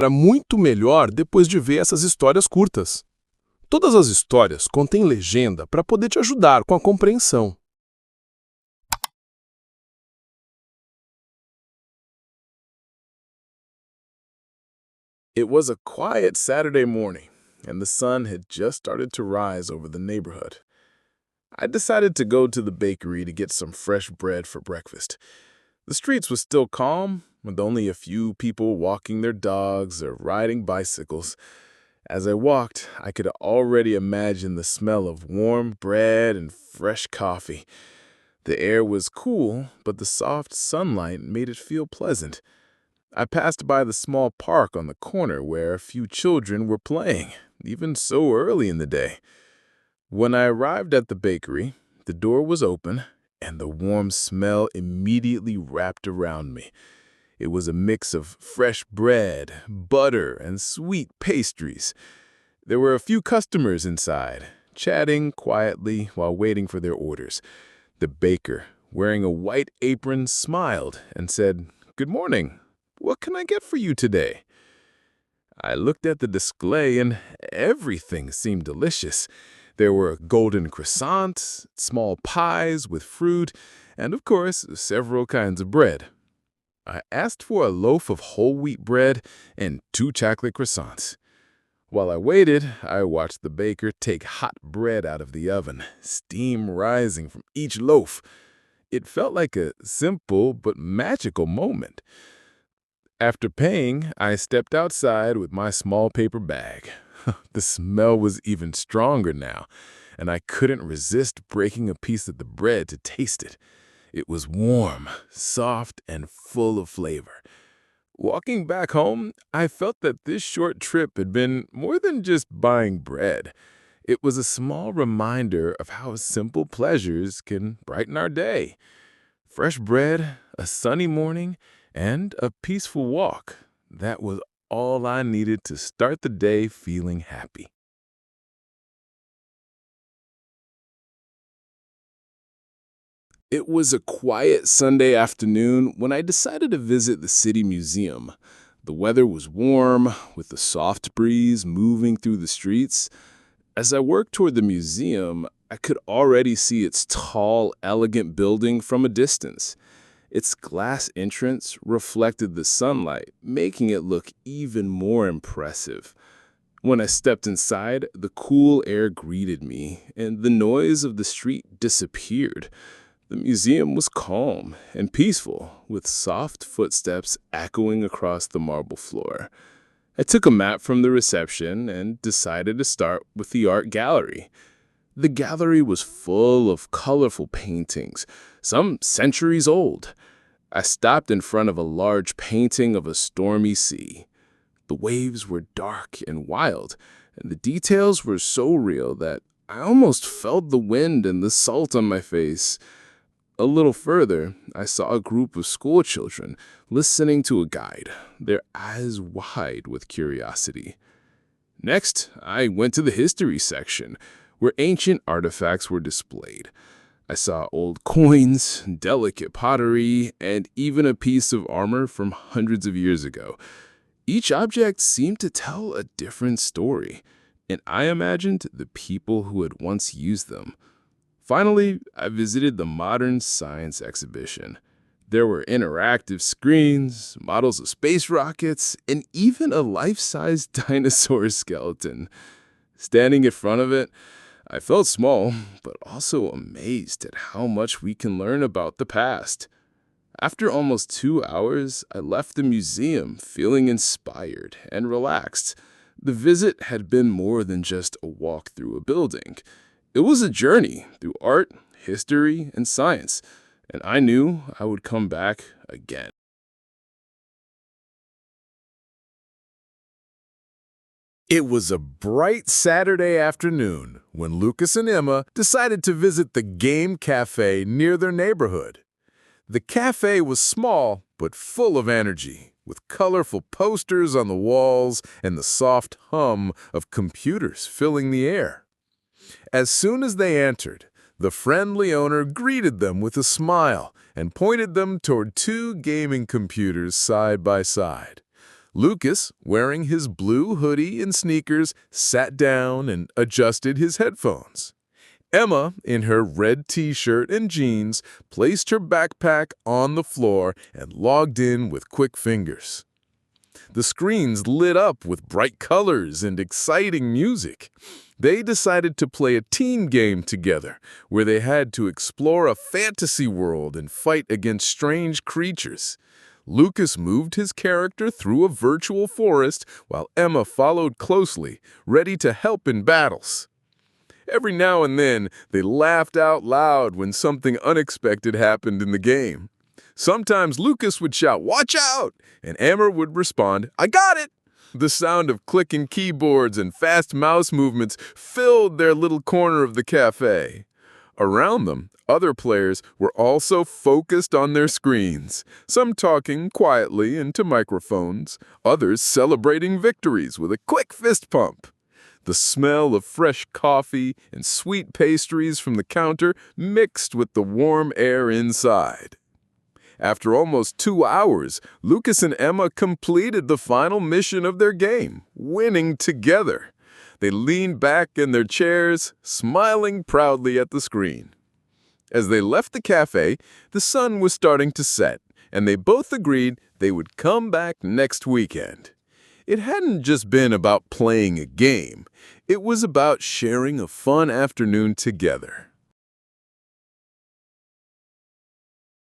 Era muito melhor depois de ver essas histórias curtas. Todas as histórias contêm legenda para poder te ajudar com a compreensão. It was a quiet Saturday morning, and the sun had just started to rise over the neighborhood. I decided to go to the bakery to get some fresh bread for breakfast. The streets were still calm, with only a few people walking their dogs or riding bicycles. As I walked, I could already imagine the smell of warm bread and fresh coffee. The air was cool, but the soft sunlight made it feel pleasant. I passed by the small park on the corner where a few children were playing, even so early in the day. When I arrived at the bakery, the door was open, and the warm smell immediately wrapped around me. It was a mix of fresh bread, butter, and sweet pastries. There were a few customers inside, chatting quietly while waiting for their orders. The baker, wearing a white apron, smiled and said, "Good morning. What can I get for you today?" I looked at the display and everything seemed delicious. There were golden croissants, small pies with fruit, and of course, several kinds of bread. I asked for a loaf of whole wheat bread and 2 chocolate croissants. While I waited, I watched the baker take hot bread out of the oven, steam rising from each loaf. It felt like a simple but magical moment. After paying, I stepped outside with my small paper bag. The smell was even stronger now, and I couldn't resist breaking a piece of the bread to taste it. It was warm, soft, and full of flavor. Walking back home, I felt that this short trip had been more than just buying bread. It was a small reminder of how simple pleasures can brighten our day. Fresh bread, a sunny morning, and a peaceful walk. That was all I needed to start the day feeling happy. It was a quiet Sunday afternoon when I decided to visit the city museum. The weather was warm, with a soft breeze moving through the streets. As I worked toward the museum, I could already see its tall, elegant building from a distance. Its glass entrance reflected the sunlight, making it look even more impressive. When I stepped inside, the cool air greeted me, and the noise of the street disappeared. The museum was calm and peaceful, with soft footsteps echoing across the marble floor. I took a map from the reception and decided to start with the art gallery. The gallery was full of colorful paintings, some centuries old. I stopped in front of a large painting of a stormy sea. The waves were dark and wild, and the details were so real that I almost felt the wind and the salt on my face. A little further, I saw a group of school children listening to a guide, their eyes wide with curiosity. Next, I went to the history section, where ancient artifacts were displayed. I saw old coins, delicate pottery, and even a piece of armor from hundreds of years ago. Each object seemed to tell a different story, and I imagined the people who had once used them. Finally, I visited the modern science exhibition. There were interactive screens, models of space rockets, and even a life-size dinosaur skeleton. Standing in front of it, I felt small, but also amazed at how much we can learn about the past. After almost 2 hours, I left the museum feeling inspired and relaxed. The visit had been more than just a walk through a building. It was a journey through art, history, and science, and I knew I would come back again. It was a bright Saturday afternoon when Lucas and Emma decided to visit the game cafe near their neighborhood. The cafe was small but full of energy, with colorful posters on the walls and the soft hum of computers filling the air. As soon as they entered, the friendly owner greeted them with a smile and pointed them toward 2 gaming computers side by side. Lucas, wearing his blue hoodie and sneakers, sat down and adjusted his headphones. Emma, in her red t-shirt and jeans, placed her backpack on the floor and logged in with quick fingers. The screens lit up with bright colors and exciting music. They decided to play a team game together, where they had to explore a fantasy world and fight against strange creatures. Lucas moved his character through a virtual forest, while Emma followed closely, ready to help in battles. Every now and then, they laughed out loud when something unexpected happened in the game. Sometimes Lucas would shout, "Watch out!" and Emma would respond, "I got it!" The sound of clicking keyboards and fast mouse movements filled their little corner of the cafe. Around them, other players were also focused on their screens, some talking quietly into microphones, others celebrating victories with a quick fist pump. The smell of fresh coffee and sweet pastries from the counter mixed with the warm air inside. After almost 2 hours, Lucas and Emma completed the final mission of their game, winning together. They leaned back in their chairs, smiling proudly at the screen. As they left the cafe, the sun was starting to set, and they both agreed they would come back next weekend. It hadn't just been about playing a game. It was about sharing a fun afternoon together.